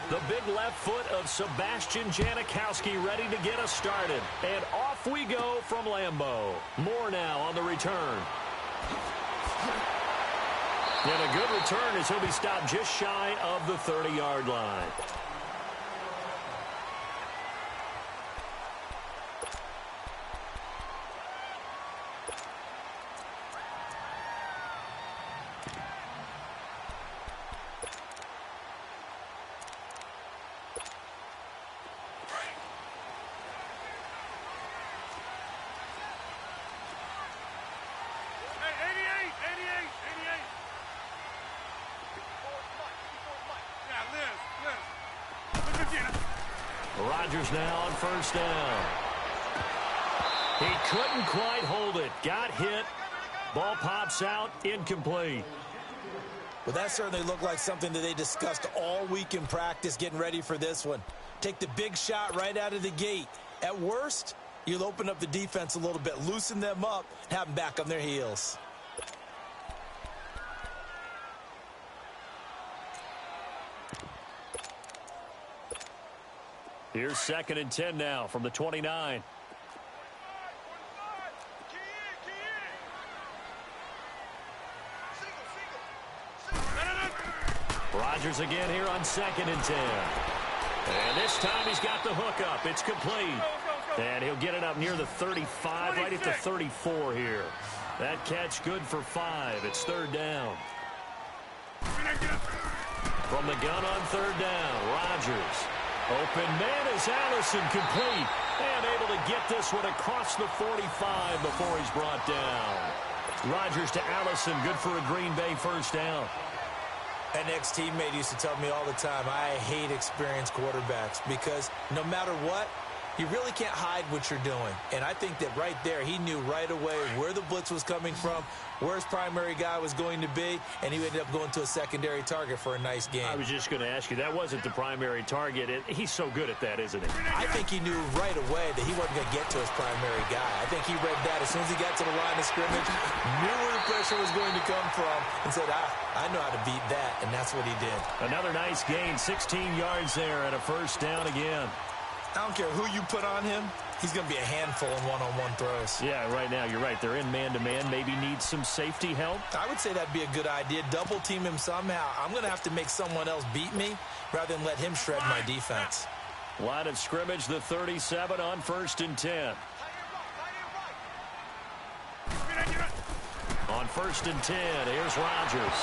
The big left foot of Sebastian Janikowski ready to get us started. And off we go from Lambeau. More now on the return. And a good return as he'll be stopped just shy of the 30-yard line. Rodgers now on first down. He couldn't quite hold it. Got hit. Ball pops out. Incomplete. Well, that certainly looked like something that they discussed all week in practice getting ready for this one. Take the big shot right out of the gate. At worst, you'll open up the defense a little bit, loosen them up, have them back on their heels. Here's 2nd and 10 now from the 29. Rodgers again here on 2nd and 10. And this time he's got the hook up. It's complete. And he'll get it up near the 35, right at the 34 here. That catch good for 5. It's 3rd down. From the gun on 3rd down, Rodgers. Open man is Allison, complete. And able to get this one across the 45 before he's brought down. Rodgers to Allison, good for a Green Bay first down. An ex-teammate used to tell me all the time, I hate experienced quarterbacks because no matter what, you really can't hide what you're doing. And I think that right there, he knew right away where the blitz was coming from, where his primary guy was going to be, and he ended up going to a secondary target for a nice game. I was just going to ask you, that wasn't the primary target. He's so good at that, isn't he? I think he knew right away that he wasn't going to get to his primary guy. I think he read that as soon as he got to the line of scrimmage, knew where the pressure was going to come from, and said, I know how to beat that, and that's what he did. Another nice gain, 16 yards there, and a first down again. I don't care who you put on him. He's going to be a handful in one-on-one throws. Yeah, right now, you're right. They're in man-to-man. Maybe need some safety help. I would say that'd be a good idea. Double team him somehow. I'm going to have to make someone else beat me rather than let him shred my defense. Line of scrimmage, the 37 on 1st and 10. On 1st and 10, here's Rodgers.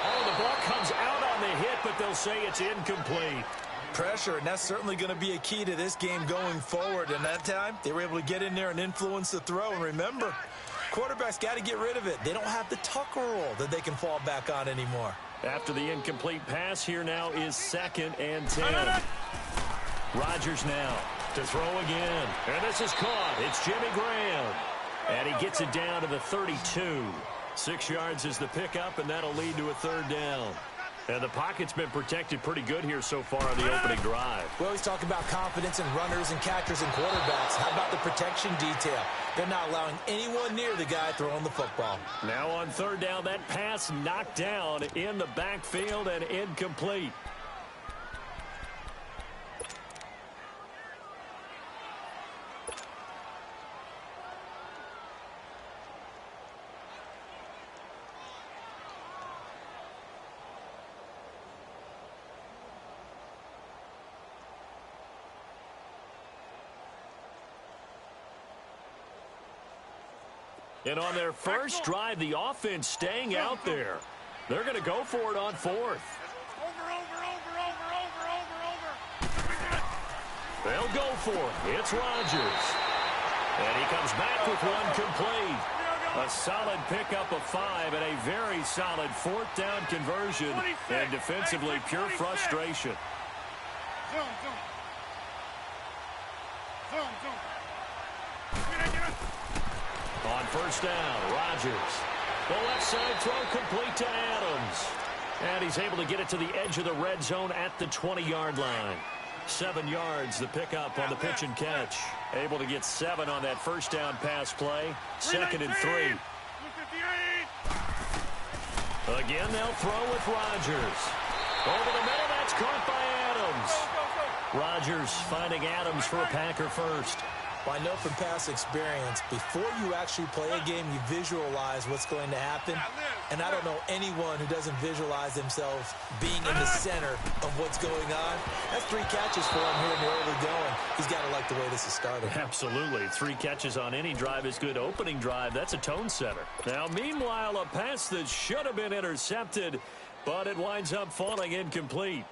Oh, the ball comes out on the hit, but they'll say it's incomplete. Pressure, and that's certainly going to be a key to this game going forward. And that time, they were able to get in there and influence the throw. And remember, quarterbacks got to get rid of it. They don't have the Tucker rule that they can fall back on anymore. After the incomplete pass, here now is 2nd and 10. Rodgers now to throw again. And this is caught. It's Jimmy Graham. And he gets it down to the 32. 6 yards is the pickup, and that'll lead to a 3rd down. And the pocket's been protected pretty good here so far on the opening drive. We always talk about confidence in runners and catchers and quarterbacks. How about the protection detail? They're not allowing anyone near the guy throwing the football. Now on 3rd down, that pass knocked down in the backfield and incomplete. And on their first drive, the offense staying out there. They're going to go for it on 4th. They'll go for it. It's Rodgers. And he comes back with one complete. A solid pickup of 5 and a very solid 4th down conversion. And defensively, pure frustration. On 1st down, Rodgers. The left side throw complete to Adams. And he's able to get it to the edge of the red zone at the 20-yard line. 7 yards, the pickup on the pitch and catch. Able to get 7 on that 1st down pass play. 2nd and 3. Again, they'll throw with Rodgers. Over the middle, that's caught by Adams. Rodgers finding Adams for a Packer first. Well, I know from past experience, before you actually play a game, you visualize what's going to happen. And I don't know anyone who doesn't visualize themselves being in the center of what's going on. That's 3 catches for him here in the early going. He's got to like the way this is started. Absolutely. 3 catches on any drive is good. Opening drive, that's a tone setter. Now, meanwhile, a pass that should have been intercepted, but it winds up falling incomplete.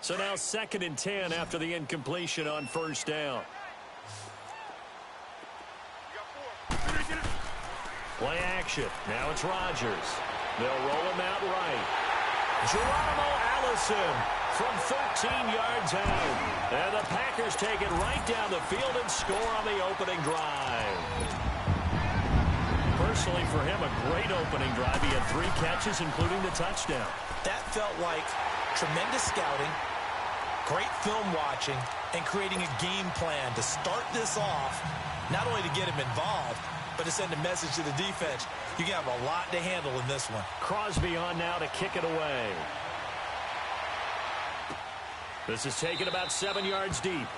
So now 2nd and 10 after the incompletion on first down. Play action. Now it's Rodgers. They'll roll him out right. Geronimo Allison from 13 yards out. And the Packers take it right down the field and score on the opening drive. Personally, for him, a great opening drive. He had 3 catches, including the touchdown. That felt like tremendous scouting, great film watching, and creating a game plan to start this off, not only to get him involved, but to send a message to the defense. You have a lot to handle in this one. Crosby on now to kick it away. This is taken about 7 yards deep.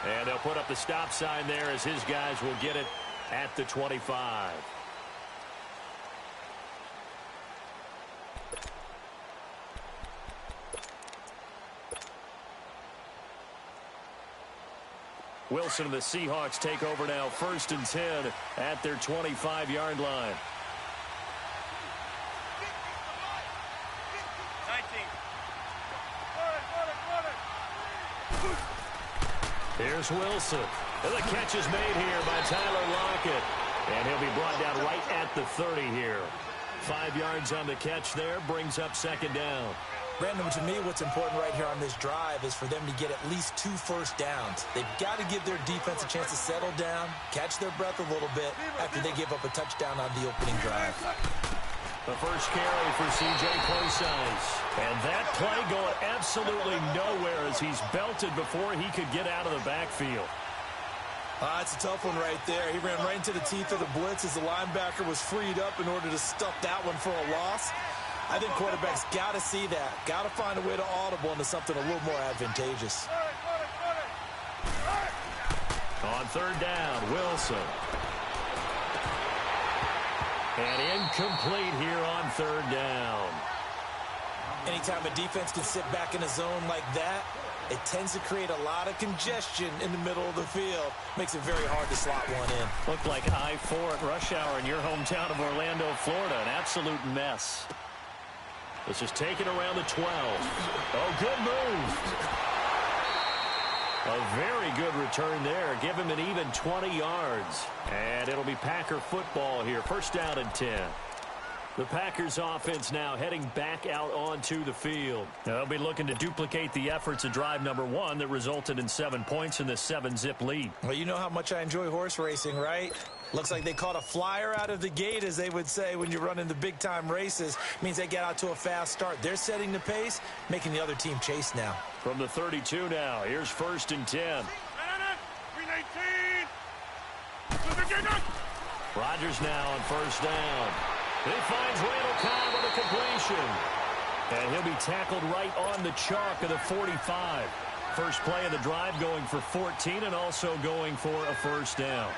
And they'll put up the stop sign there as his guys will get it at the 25. Wilson and the Seahawks take over now, 1st and 10 at their 25-yard line. 19. Here's Wilson. And the catch is made here by Tyler Lockett. And he'll be brought down right at the 30 here. 5 yards on the catch there, brings up 2nd down. Brandon, to me, what's important right here on this drive is for them to get at least 2 first downs. They've got to give their defense a chance to settle down, catch their breath a little bit after they give up a touchdown on the opening drive. The first carry for C.J. Prosise. And that play going absolutely nowhere as he's belted before he could get out of the backfield. It's a tough one right there. He ran right into the teeth of the blitz as the linebacker was freed up in order to stuff that one for a loss. I think quarterbacks got to see that. Got to find a way to audible into something a little more advantageous. On 3rd down, Wilson. And incomplete here on 3rd down. Anytime a defense can sit back in a zone like that, it tends to create a lot of congestion in the middle of the field. Makes it very hard to slot one in. Looked like I-4 at rush hour in your hometown of Orlando, Florida. An absolute mess. This is taken around the 12. Oh, good move. A very good return there. Give him an even 20 yards. And it'll be Packer football here. 1st down and 10. The Packers offense now heading back out onto the field. They'll be looking to duplicate the efforts of drive number 1 that resulted in 7 points in the 7-zip lead. Well, you know how much I enjoy horse racing, right? Looks like they caught a flyer out of the gate, as they would say when you're running the big-time races. Means they get out to a fast start. They're setting the pace, making the other team chase now. From the 32 now, here's 1st and 10. Rodgers now on 1st down. He finds Randall Cobb with a completion. And he'll be tackled right on the chalk of the 45. First play of the drive going for 14 and also going for a 1st down.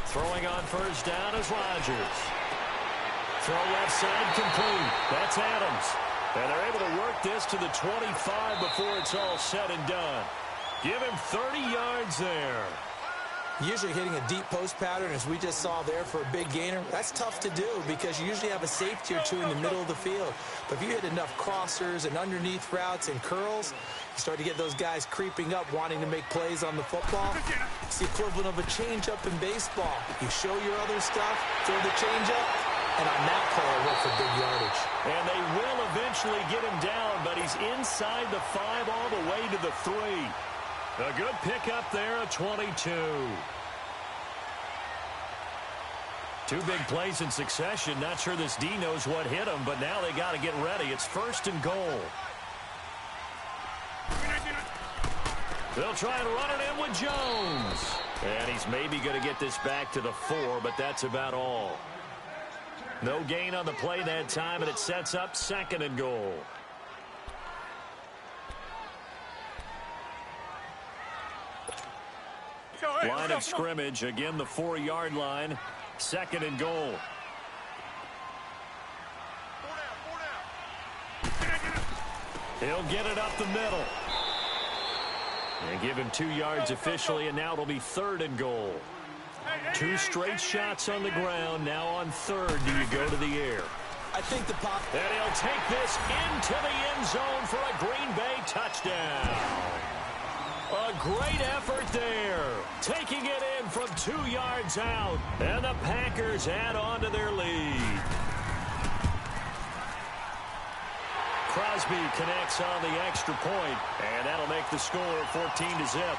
Throwing on 1st down is Rodgers. Throw left side complete. That's Adams. And they're able to work this to the 25 before it's all said and done. Give him 30 yards there. Usually hitting a deep post pattern, as we just saw there, for a big gainer, that's tough to do because you usually have a safety or 2 in the middle of the field. But if you hit enough crossers and underneath routes and curls, you start to get those guys creeping up, wanting to make plays on the football. It's the equivalent of a changeup in baseball. You show your other stuff, throw the changeup, And on that play, I went for big yardage. And they will eventually get him down, but he's inside the 5 all the way to the 3. A good pickup there, a 22. 2 big plays in succession. Not sure this D knows what hit him, but now they got to get ready. It's 1st and goal. They'll try and run it in with Jones. And he's maybe going to get this back to the 4, but that's about all. No gain on the play that time, and it sets up 2nd and goal. Line of scrimmage, again the 4-yard line. 2nd and goal. He'll get it up the middle. And give him 2 yards officially, and now it'll be 3rd and goal. 2 straight shots on the ground. Now on 3rd, do you go to the air? I think the pop. And he'll take this into the end zone for a Green Bay touchdown. A great effort there. Taking it in from 2 yards out. And the Packers add on to their lead. Crosby connects on the extra point, and that'll make the score 14-0.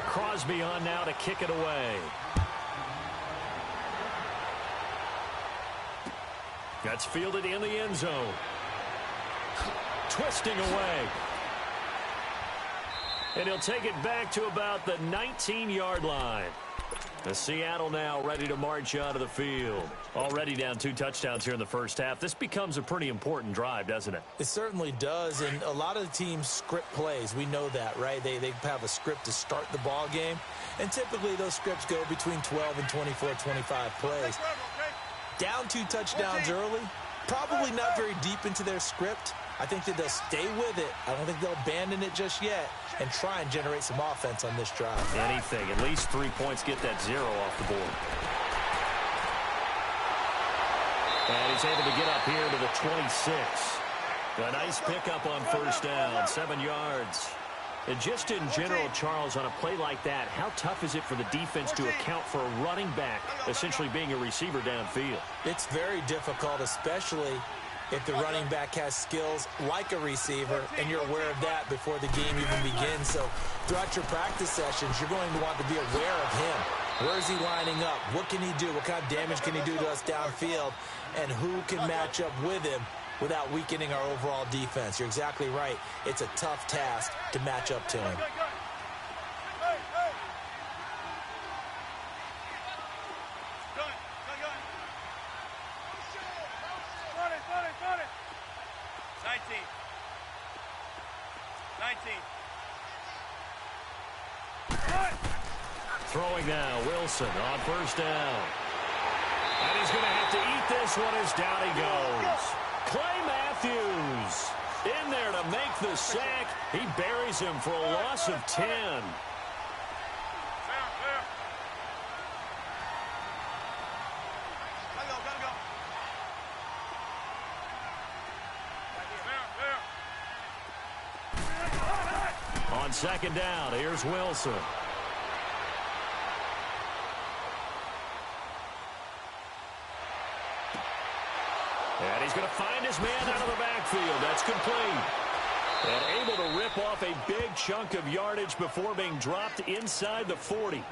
Crosby on now to kick it away. That's fielded in the end zone. Twisting away. And he'll take it back to about the 19-yard line. The Seattle now ready to march out of the field. Already down 2 touchdowns here in the first half. This becomes a pretty important drive, doesn't it? It certainly does, and a lot of the teams script plays. We know that, right? They have a script to start the ball game, and typically those scripts go between 12 and 24, 25 plays. Down 2 touchdowns early, probably not very deep into their script. I think that they'll stay with it. I don't think they'll abandon it just yet and try and generate some offense on this drive. Anything. At least 3 points, get that 0 off the board. And he's able to get up here to the 26. A nice pickup on 1st down, 7 yards. And just in general, Charles, on a play like that, how tough is it for the defense to account for a running back essentially being a receiver downfield? It's very difficult, especially if the running back has skills like a receiver, and you're aware of that before the game even begins. So throughout your practice sessions, you're going to want to be aware of him. Where is he lining up? What can he do? What kind of damage can he do to us downfield? And who can match up with him without weakening our overall defense? You're exactly right. It's a tough task to match up to him. Throwing now, Wilson on 1st down. And he's going to have to eat this one as down he goes. Clay Matthews in there to make the sack. He buries him for a loss of 10. On 2nd down, here's Wilson. And he's going to find his man out of the backfield. That's complete. And able to rip off a big chunk of yardage before being dropped inside the 40.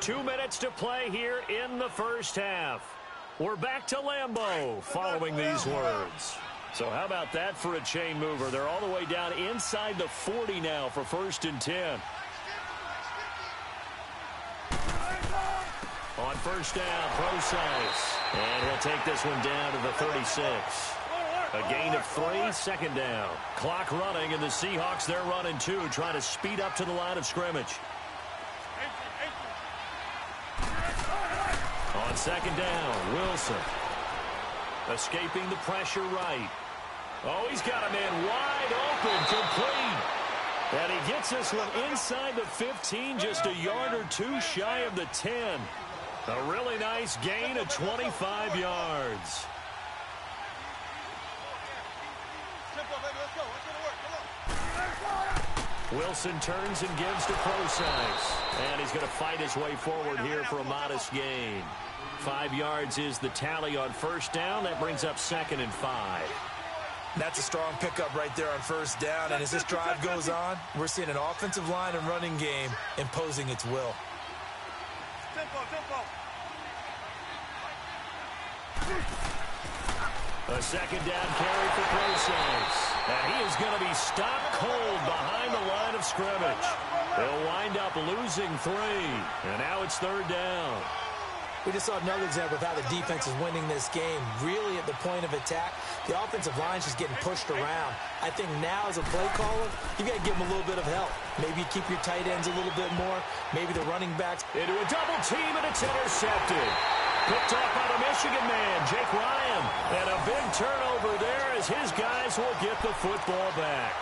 2 minutes to play here in the first half. We're back to Lambeau following these words. So how about that for a chain mover? They're all the way down inside the 40 now for 1st and 10. On 1st down, Procise. And he'll take this one down to the 36. A gain of 3, 2nd down. Clock running, and the Seahawks, they're running 2, trying to speed up to the line of scrimmage. On 2nd down, Wilson. Escaping the pressure right. Oh, he's got a man wide open, complete. And he gets this one inside the 15, just a yard or 2 shy of the 10. A really nice gain of 25 yards. Wilson turns and gives to Prosise. And he's going to fight his way forward here for a modest gain. 5 yards is the tally on first down. That brings up 2nd and 5. That's a strong pickup right there on first down. And as this drive goes on, we're seeing an offensive line and running game imposing its will. A 2nd down carry for Prosise. And he is going to be stopped cold behind the line of scrimmage. They'll wind up losing 3. And now it's 3rd down. We just saw another example of how the defense is winning this game. Really at the point of attack, the offensive line's just getting pushed around. I think now as a play caller, you got to give them a little bit of help. Maybe keep your tight ends a little bit more. Maybe the running backs. Into a double team, and it's intercepted. Picked off by the Michigan man, Jake Ryan. And a big turnover there as his guys will get the football back.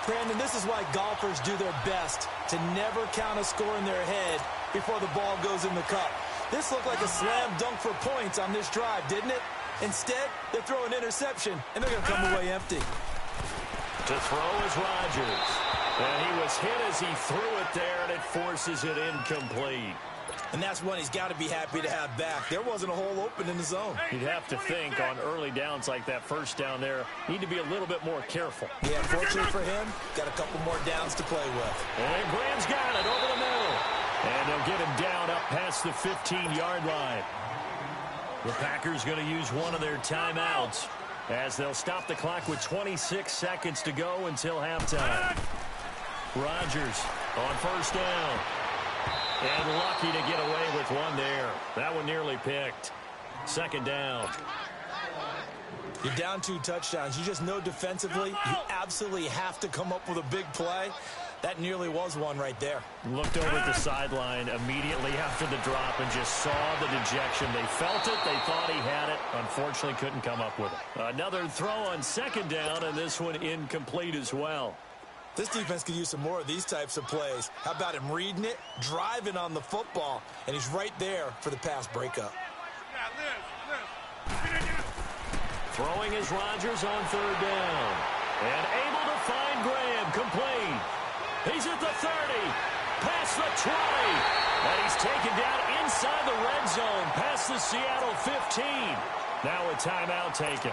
Brandon, this is why golfers do their best to never count a score in their head before the ball goes in the cup. This looked like a slam dunk for points on this drive, didn't it? Instead, they throw an interception, and they're going to come away empty. To throw is Rodgers. And he was hit as he threw it there, and it forces it incomplete. And that's one he's got to be happy to have back. There wasn't a hole open in the zone. You'd have to think on early downs like that first down there, need to be a little bit more careful. Yeah, fortunately for him, got a couple more downs to play with. And Graham's got it over the middle. And they'll get him down up past the 15-yard line. The Packers going to use one of their timeouts as they'll stop the clock with 26 seconds to go until halftime. Rodgers on first down. And lucky to get away with one there. That one nearly picked. 2nd down. You're down 2 touchdowns. You just know defensively you absolutely have to come up with a big play. That nearly was one right there. Looked over at the sideline immediately after the drop and just saw the dejection. They felt it. They thought he had it. Unfortunately, couldn't come up with it. Another throw on 2nd down, and this one incomplete as well. This defense could use some more of these types of plays. How about him reading it, driving on the football, and he's right there for the pass breakup. Throwing is Rodgers on 3rd down. And able to find Graham, complete. He's at the 30, past the 20, and he's taken down inside the red zone, past the Seattle 15. Now a timeout taken.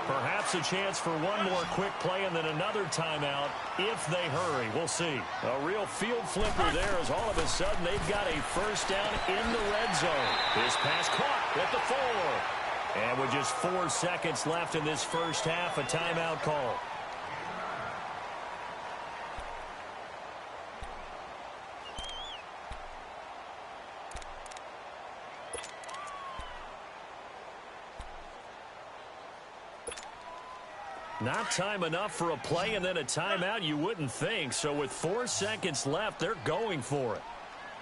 Perhaps a chance for one more quick play and then another timeout if they hurry. We'll see. A real field flipper there as all of a sudden they've got a first down in the red zone. This pass caught at the 4. And with just 4 seconds left in this first half, a timeout call. Not time enough for a play and then a timeout, you wouldn't think. So with 4 seconds left, they're going for it.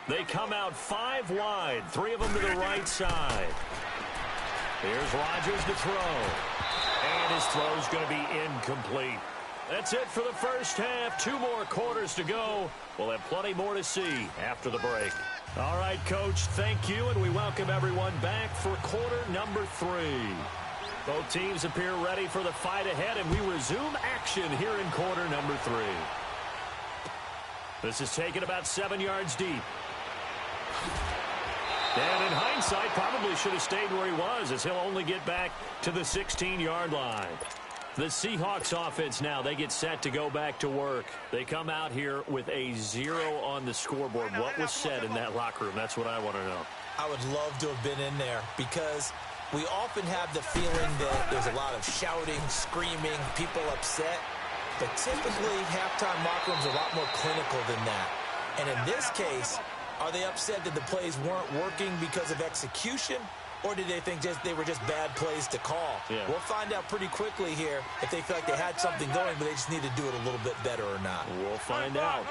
They come out 5 wide, 3 of them to the right side. Here's Rodgers to throw. And his throw's going to be incomplete. That's it for the first half. 2 more quarters to go. We'll have plenty more to see after the break. All right, Coach, thank you, and we welcome everyone back for quarter number 3. Both teams appear ready for the fight ahead, and we resume action here in quarter number 3. This is taken about 7 yards deep. And in hindsight, probably should have stayed where he was, as he'll only get back to the 16-yard line. The Seahawks offense now, they get set to go back to work. They come out here with a 0 on the scoreboard. What was said in that locker room? That's what I want to know. I would love to have been in there because we often have the feeling that there's a lot of shouting, screaming, people upset. But typically, halftime locker rooms are a lot more clinical than that. And in this case, are they upset that the plays weren't working because of execution? Or did they think they were just bad plays to call? Yeah. We'll find out pretty quickly here if they feel like they had something going, but they just need to do it a little bit better or not. We'll find out.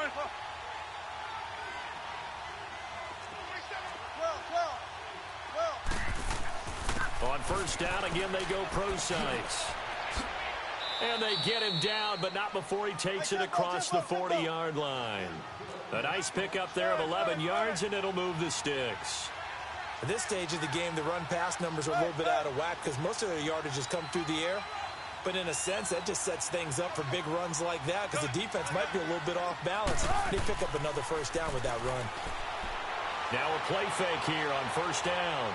On first down, again, they go Prosise. And they get him down, but not before he takes it across the 40-yard line. A nice pickup there of 11 yards, and it'll move the sticks. At this stage of the game, the run-pass numbers are a little bit out of whack because most of their yardage has come through the air. But in a sense, that just sets things up for big runs like that because the defense might be a little bit off balance. They pick up another first down with that run. Now a play fake here on first down.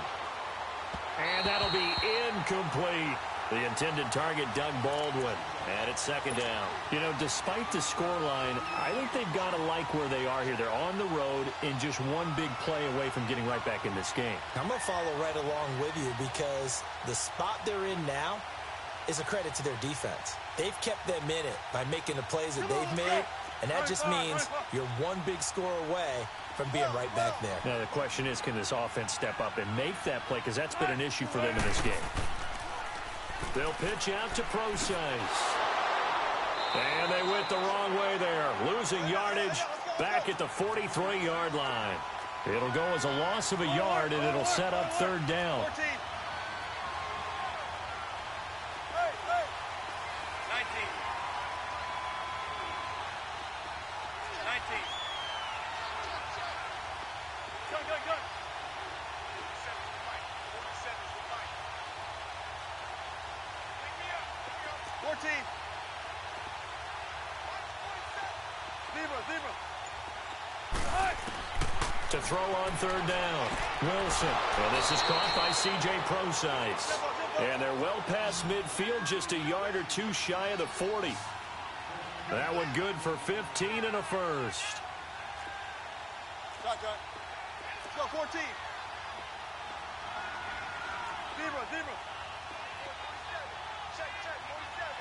And that'll be incomplete. The intended target, Doug Baldwin. And it's second down. You know, despite the scoreline, I think they've got to like where they are here. They're on the road and just one big play away from getting right back in this game. I'm going to follow right along with you because the spot they're in now is a credit to their defense. They've kept them in it by making the plays that they've made, and that just means you're one big score away from being right back there. Now the question is, can this offense step up and make that play? Because that's been an issue for them in this game. They'll pitch out to Procise. And they went the wrong way there. Losing yardage back at the 43-yard line. It'll go as a loss of a yard, and it'll set up third down. 14. 19. Good. 14. Zebra. To throw on third down, Wilson. Well, this is caught by C.J. Procise. And they're well past midfield, just a yard or two shy of the 40. That one good for 15 and a first. Shotgun. Let's go, 14. Zebra. Check, 47.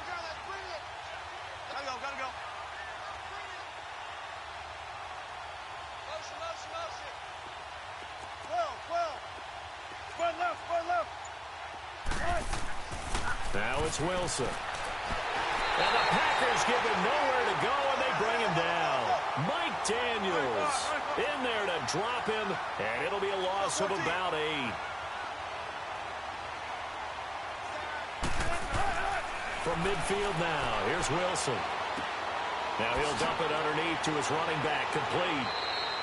Let's bring it. Gotta go. Motion. 12. Spread left. Now it's Wilson. And the Packers give him nowhere to go, and they bring him down. Mike Daniels in there to drop him, and it'll be a loss of about 8. From midfield now, here's Wilson. Now he'll dump it underneath to his running back, complete.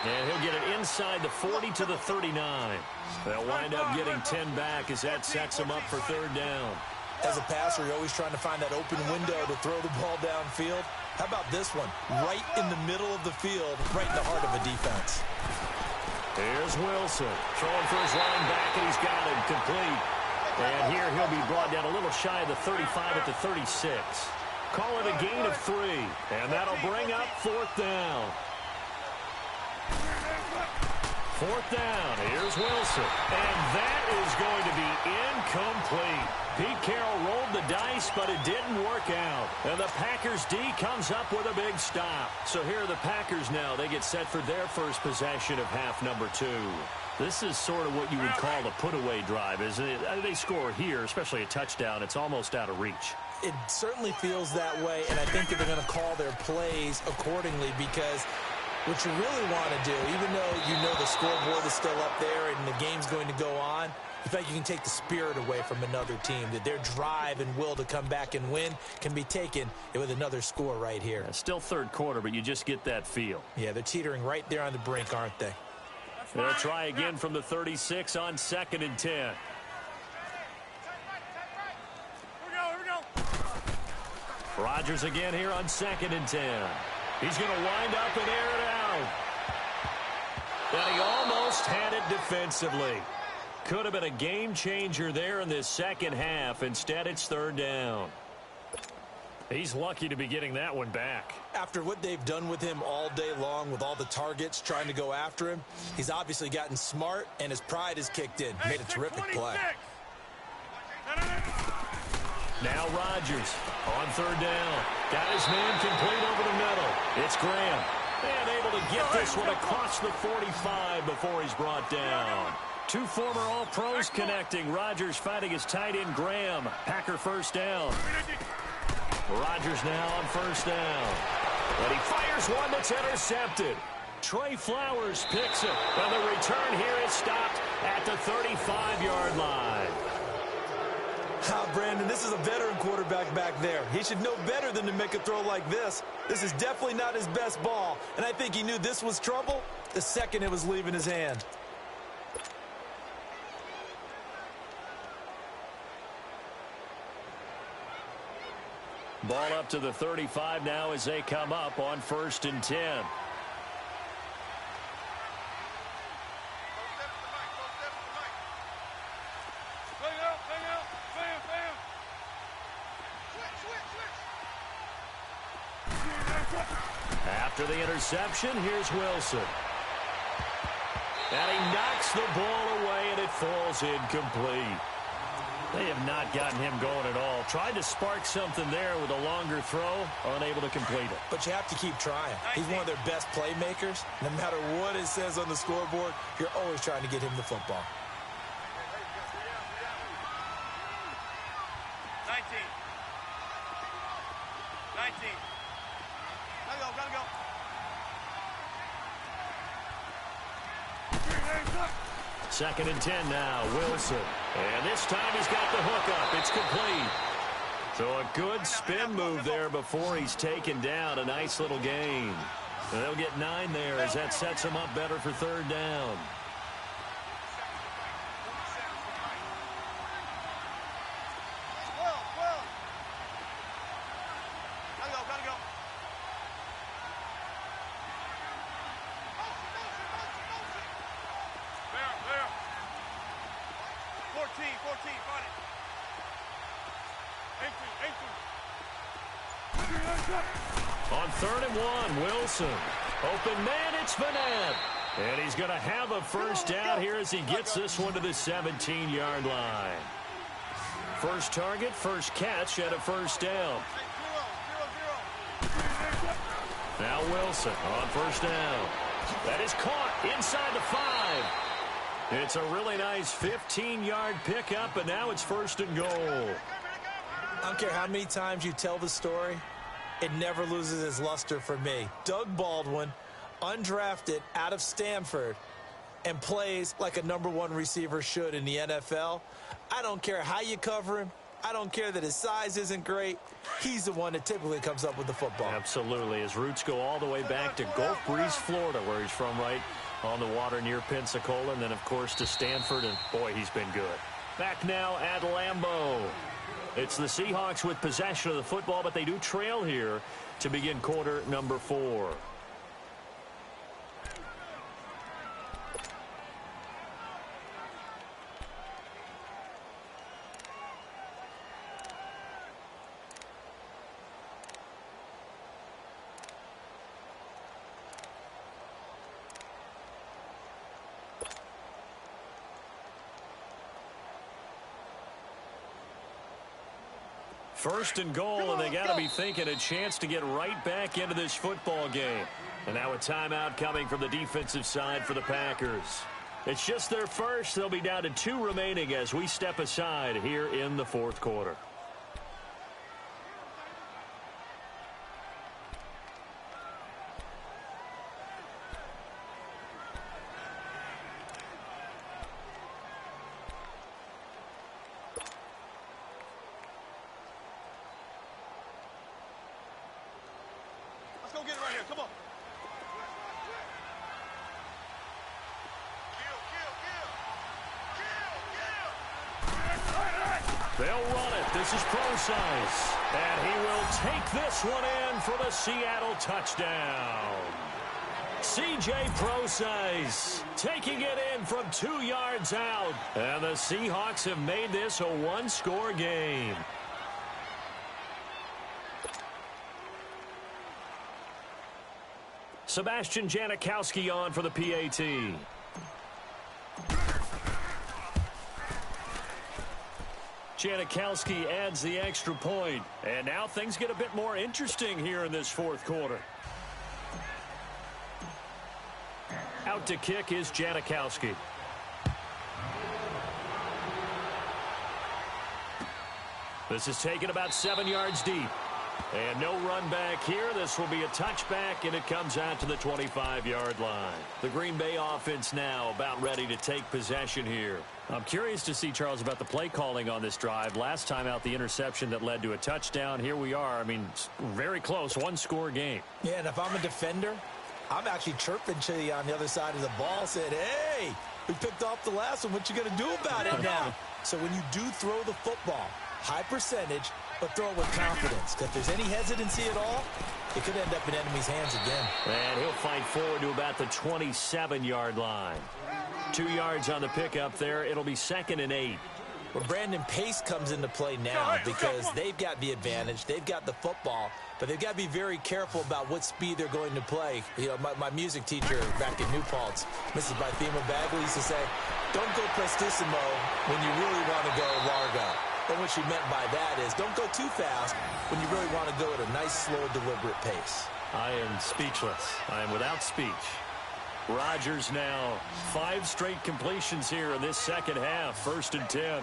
And he'll get it inside the 40 to the 39. They'll wind up getting 10 back as that sets them up for third down. As a passer, you're always trying to find that open window to throw the ball downfield. How about this one? Right in the middle of the field, right in the heart of a defense. Here's Wilson throwing for his running back, and he's got it complete. And here he'll be brought down a little shy of the 35 at the 36. Call it a gain of 3, and that'll bring up fourth down. Fourth down, here's Wilson. And that is going to be incomplete. Pete Carroll rolled the dice, but it didn't work out. And the Packers D comes up with a big stop. So here are the Packers now. They get set for their first possession of half number 2. This is sort of what you would call the put-away drive, isn't it? They score here, especially a touchdown. It's almost out of reach. It certainly feels that way, and I think that they're going to call their plays accordingly because what you really want to do, even though you know the scoreboard is still up there and the game's going to go on, in fact, you can take the spirit away from another team, that their drive and will to come back and win can be taken with another score right here. Yeah, still third quarter, but you just get that feel. Yeah, they're teetering right there on the brink, aren't they? They'll try again from the 36 on 2nd and 10. Here we go. Rodgers again here on 2nd and 10. He's going to wind up and air it out. And he almost had it defensively. Could have been a game changer there in this second half. Instead, it's third down. He's lucky to be getting that one back. After what they've done with him all day long with all the targets trying to go after him, he's obviously gotten smart and his pride has kicked in. Made a terrific play. Now Rodgers on third down. Got his man complete over the middle. It's Graham. And able to get this one across the 45 before he's brought down. Two former All-Pros connecting. Rodgers fighting his tight end Graham. Packer first down. Rodgers now on first down. And he fires one that's intercepted. Trey Flowers picks it. And the return here is stopped at the 35-yard line. Brandon, this is a veteran quarterback back there. He should know better than to make a throw like this. This is definitely not his best ball. And I think he knew this was trouble the second it was leaving his hand. Ball up to the 35 now as they come up on 1st and 10. After the interception, here's Wilson. And he knocks the ball away, and it falls incomplete. They have not gotten him going at all. Tried to spark something there with a longer throw, unable to complete it. But you have to keep trying. He's one of their best playmakers. No matter what it says on the scoreboard, you're always trying to get him the football. 19. Gotta go. 2nd and 10 now, Wilson. And this time he's got the hook up. It's complete. So a good spin move there before he's taken down. A nice little gain. And they'll get 9 there as that sets him up better for 3rd down. Gotta go. 14, fight it. 18. On 3rd and 1, Wilson. Open man, it's Vanette. And he's going to have a first down here as he gets this one to the 17-yard line. First target, first catch, and a first down. Now Wilson on 1st down. That is caught inside the 5. It's a really nice 15-yard pickup, and now it's 1st and goal. I don't care how many times you tell the story, it never loses its luster for me. Doug Baldwin, undrafted out of Stanford, and plays like a #1 receiver should in the NFL. I don't care how you cover him. I don't care that his size isn't great. He's the one that typically comes up with the football. Absolutely. His roots go all the way back to Gulf Breeze, Florida, where he's from, right on the water near Pensacola, and then, of course, to Stanford, and, boy, he's been good. Back now at Lambeau. It's the Seahawks with possession of the football, but they do trail here to begin quarter number 4. First and goal, and they got to be thinking a chance to get right back into this football game. And now a timeout coming from the defensive side for the Packers. It's just their first. They'll be down to 2 remaining as we step aside here in the 4th quarter. Go get it right here. Come on. They'll run it. This is Prosise. And he will take this one in for the Seattle touchdown. C.J. Prosise taking it in from 2 yards out. And the Seahawks have made this a 1-score game. Sebastian Janikowski on for the PAT. Janikowski adds the extra point. And now things get a bit more interesting here in this 4th quarter. Out to kick is Janikowski. This is taken about 7 yards deep. And no run back here. This will be a touchback, and it comes out to the 25-yard line. The Green Bay offense now about ready to take possession here. I'm curious to see, Charles, about the play calling on this drive. Last time out, the interception that led to a touchdown. Here we are. I mean, very close, 1-score game. Yeah, and if I'm a defender, I'm actually chirping to you on the other side of the ball, said, hey, we picked off the last one. What you going to do about it now? So when you do throw the football, high percentage, but throw it with confidence. Because if there's any hesitancy at all, it could end up in enemy's hands again. And he'll fight forward to about the 27-yard line. 2 yards on the pickup there. It'll be 2nd and 8. Well, Brandon, pace comes into play now because they've got the advantage. They've got the football, but they've got to be very careful about what speed they're going to play. You know, my music teacher back in New Paltz, Mrs. Bythema Bagley, used to say, don't go prestissimo when you really want to go largo. And what she meant by that is don't go too fast when you really want to go at a nice, slow, deliberate pace. I am speechless. I am without speech. Rodgers now 5 straight completions here in this second half. 1st and 10.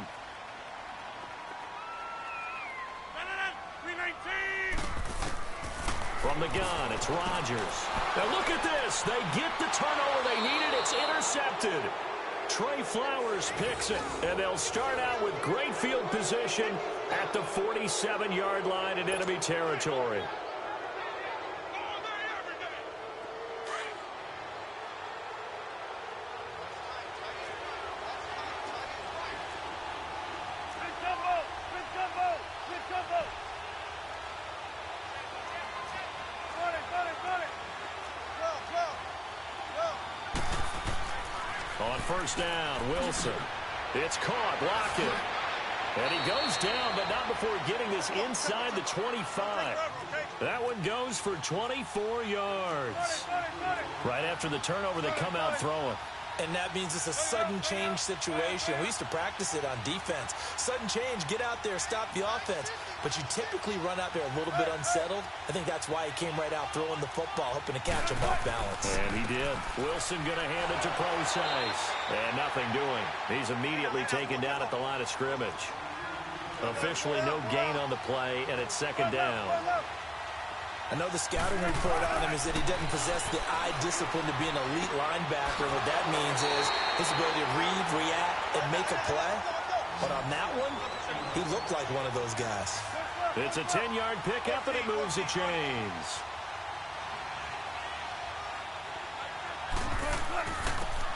From the gun, it's Rodgers. Now look at this. They get the turnover they needed. It's intercepted. Trey Flowers picks it, and they'll start out with great field position at the 47-yard line in enemy territory. On 1st down, Wilson. It's caught, blocked it. And he goes down, but not before getting this inside the 25. That one goes for 24 yards. Right after the turnover, they come out throwing. And that means it's a sudden change situation. We used to practice it on defense. Sudden change, get out there, stop the offense. But you typically run out there a little bit unsettled. I think that's why he came right out throwing the football, hoping to catch him off balance. And he did. Wilson going to hand it to Procise. And nothing doing. He's immediately taken down at the line of scrimmage. Officially no gain on the play, and it's 2nd down. I know the scouting report on him is that he doesn't possess the eye discipline to be an elite linebacker. What that means is his ability to read, react, and make a play. But on that one, he looked like one of those guys. It's a 10-yard pickup, and it moves the chains.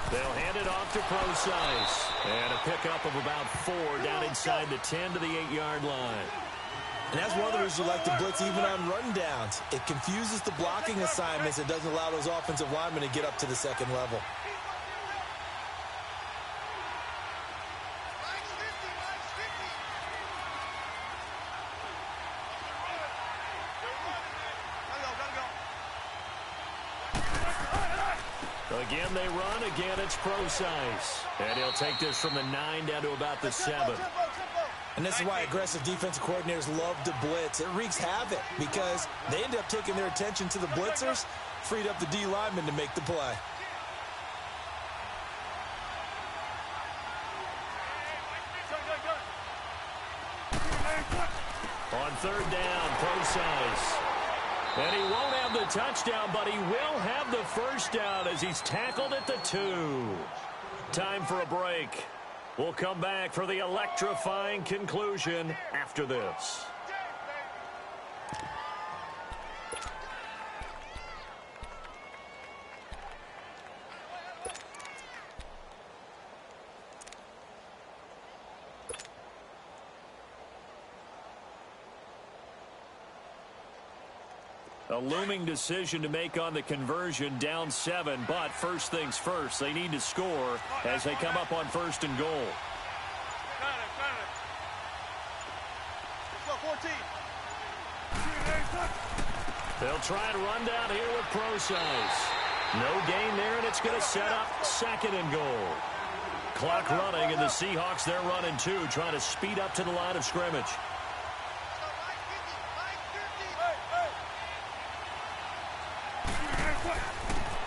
They'll hand it off to Procise. And a pickup of about 4 down inside the 10 to the 8-yard line. And that's one of the reasons you like to blitz even on rundowns. It confuses the blocking assignments. It doesn't allow those offensive linemen to get up to the 2nd level. Again, they run. Again, it's Procise. And he'll take this from the 9 down to about the 7. And this is why aggressive defensive coordinators love to blitz. It wreaks havoc because they end up taking their attention to the blitzers, freed up the D lineman to make the play. On 3rd down, Procise. And he won't have the touchdown, but he will have the 1st down as he's tackled at the 2. Time for a break. We'll come back for the electrifying conclusion after this. A looming decision to make on the conversion, down 7, but first things first, they need to score as they come up on 1st and goal. Let's go, 14. They'll try to run down here with Procise. No gain there, and it's going to set up 2nd and goal. Clock running, and the Seahawks, they're running 2, trying to speed up to the line of scrimmage.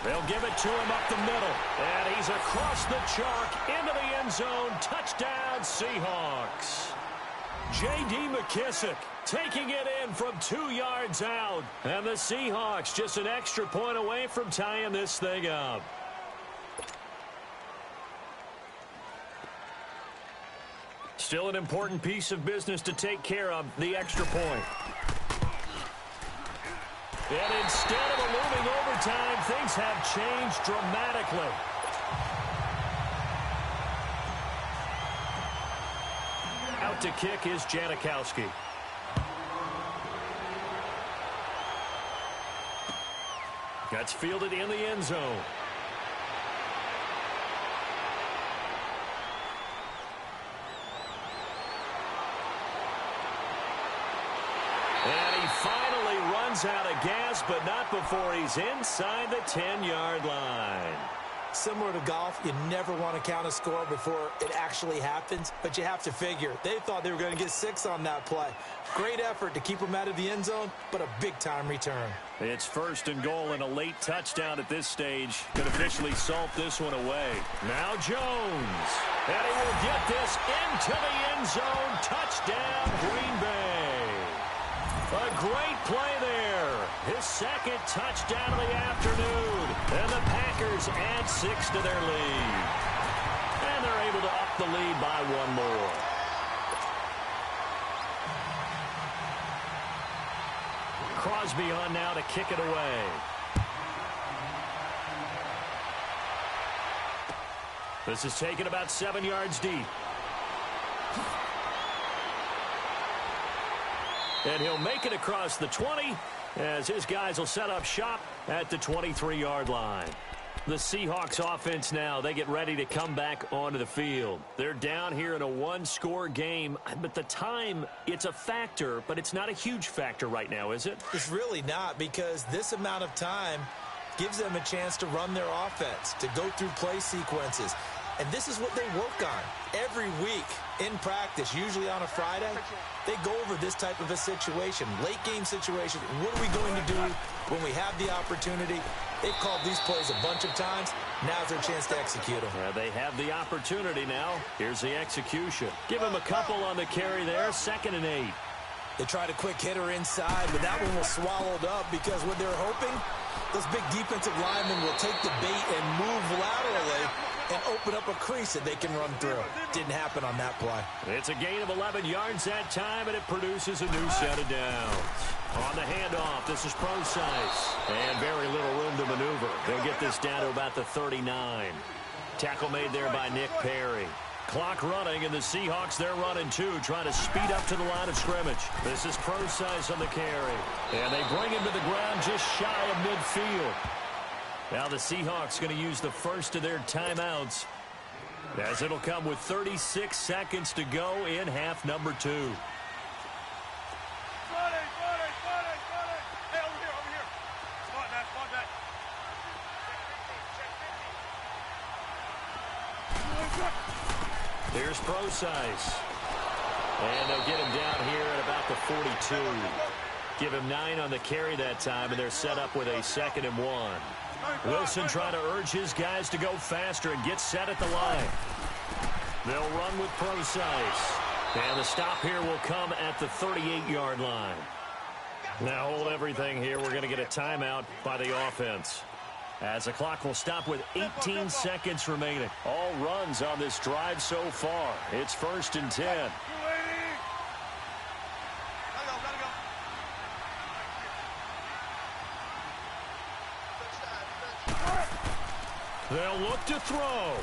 They'll give it to him up the middle. And he's across the chalk into the end zone. Touchdown, Seahawks. J.D. McKissick taking it in from 2 yards out. And the Seahawks just an extra point away from tying this thing up. Still an important piece of business to take care of, the extra point. And instead of a looming overtime, things have changed dramatically. Out to kick is Janikowski. That's fielded in the end zone. And he finally runs out of gas, but not before he's inside the 10-yard line. Similar to golf, you never want to count a score before it actually happens, but you have to figure. They thought they were going to get 6 on that play. Great effort to keep them out of the end zone, but a big-time return. It's 1st and goal, and a late touchdown at this stage could officially salt this one away. Now Jones, and he will get this into the end zone. Touchdown, Green Bay. A great play there. His 2nd touchdown of the afternoon. And the Packers add 6 to their lead. And they're able to up the lead by 1 more. Crosby on now to kick it away. This is taken about 7 yards deep. And he'll make it across the 20 as his guys will set up shop at the 23-yard line. The Seahawks offense now, they get ready to come back onto the field. They're down here in a 1-score game, but the time, it's a factor, but it's not a huge factor right now, is it? It's really not, because this amount of time gives them a chance to run their offense, to go through play sequences. And this is what they work on every week in practice, usually on a Friday. They go over this type of a situation, late-game situation. What are we going to do when we have the opportunity? They've called these plays a bunch of times. Now's their chance to execute them. They have the opportunity now. Here's the execution. Give him a couple on the carry there, 2nd and 8. They tried a quick hitter inside, but that one was swallowed up because what they're hoping, those big defensive linemen will take the bait and move laterally and open up a crease that they can run through. Didn't happen on that play. It's a gain of 11 yards that time, and it produces a new set of downs. On the handoff, this is Procise. And very little room to maneuver. They'll get this down to about the 39. Tackle made there by Nick Perry. Clock running, and the Seahawks, they're running too, trying to speed up to the line of scrimmage. This is Procise on the carry. And they bring him to the ground just shy of midfield. Now the Seahawks going to use the first of their timeouts, as it'll come with 36 seconds to go in half number 2. Hey, over here. Spot that. Here's Procise. And they'll get him down here at about the 42. Give him 9 on the carry that time, and they're set up with a 2nd and 1. Wilson trying to urge his guys to go faster and get set at the line. They'll run with Procise. And the stop here will come at the 38-yard line. Now hold everything here. We're going to get a timeout by the offense, as the clock will stop with 18 seconds remaining. All runs on this drive so far. It's 1st and 10. Gotta go. They'll look to throw.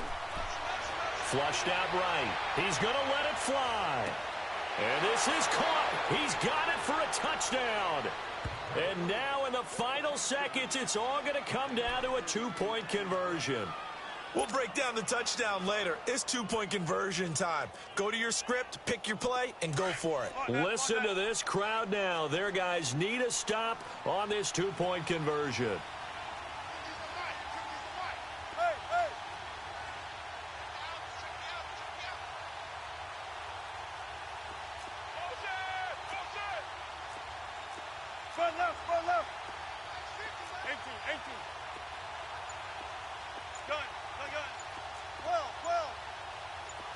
Flushed out right. He's going to let it fly. And this is caught. He's got it for a touchdown. And now in the final seconds, it's all going to come down to a 2-point conversion. We'll break down the touchdown later. It's 2-point conversion time. Go to your script, pick your play, and go for it. Listen to this crowd now. Their guys need a stop on this 2-point conversion. Front left. 18. Gun. 12.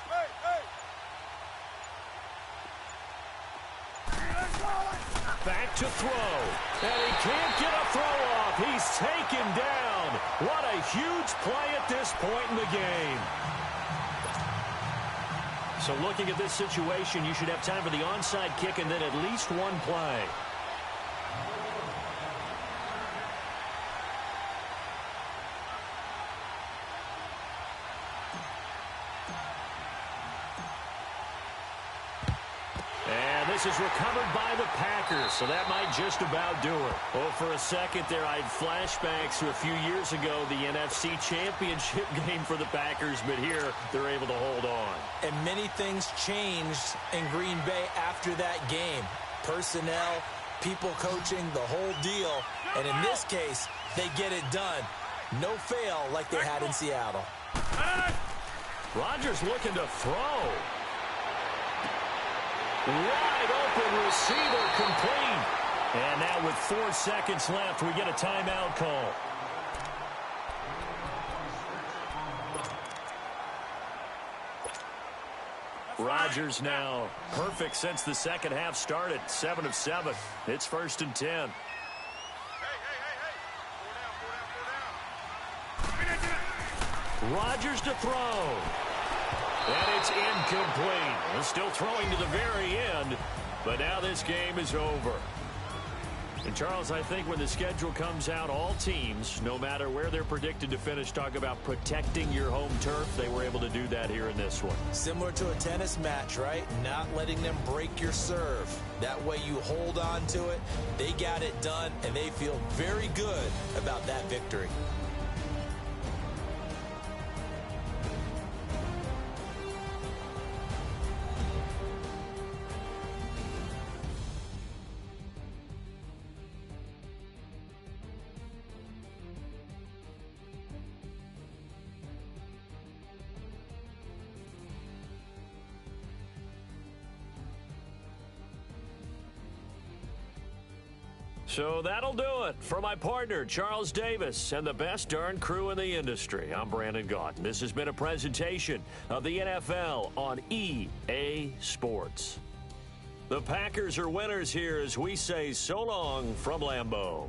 Hey. Back to throw. And he can't get a throw off. He's taken down. What a huge play at this point in the game. So looking at this situation, you should have time for the onside kick and then at least one play. this is recovered by the Packers, so that might just about do it. Well, for a second there, I had flashbacks to a few years ago, the NFC Championship game for the Packers, but here they're able to hold on. And many things changed in Green Bay after that game. Personnel, people coaching, the whole deal. And in this case, they get it done. No fail like they had in Seattle. Rodgers looking to throw. Wide open receiver complete. And now with 4 seconds left, we get a timeout call. Rodgers now perfect since the second half started. 7 of 7. It's 1st and 10. Rodgers to throw. And it's incomplete. He's still throwing to the very end, but now this game is over. And, Charles, I think when the schedule comes out, all teams, no matter where they're predicted to finish, talk about protecting your home turf. They were able to do that here in this one. Similar to a tennis match, right? Not letting them break your serve. That way you hold on to it. They got it done, and they feel very good about that victory. So that'll do it for my partner, Charles Davis, and the best darn crew in the industry. I'm Brandon Gaudin. This has been a presentation of the NFL on EA Sports. The Packers are winners here as we say so long from Lambeau.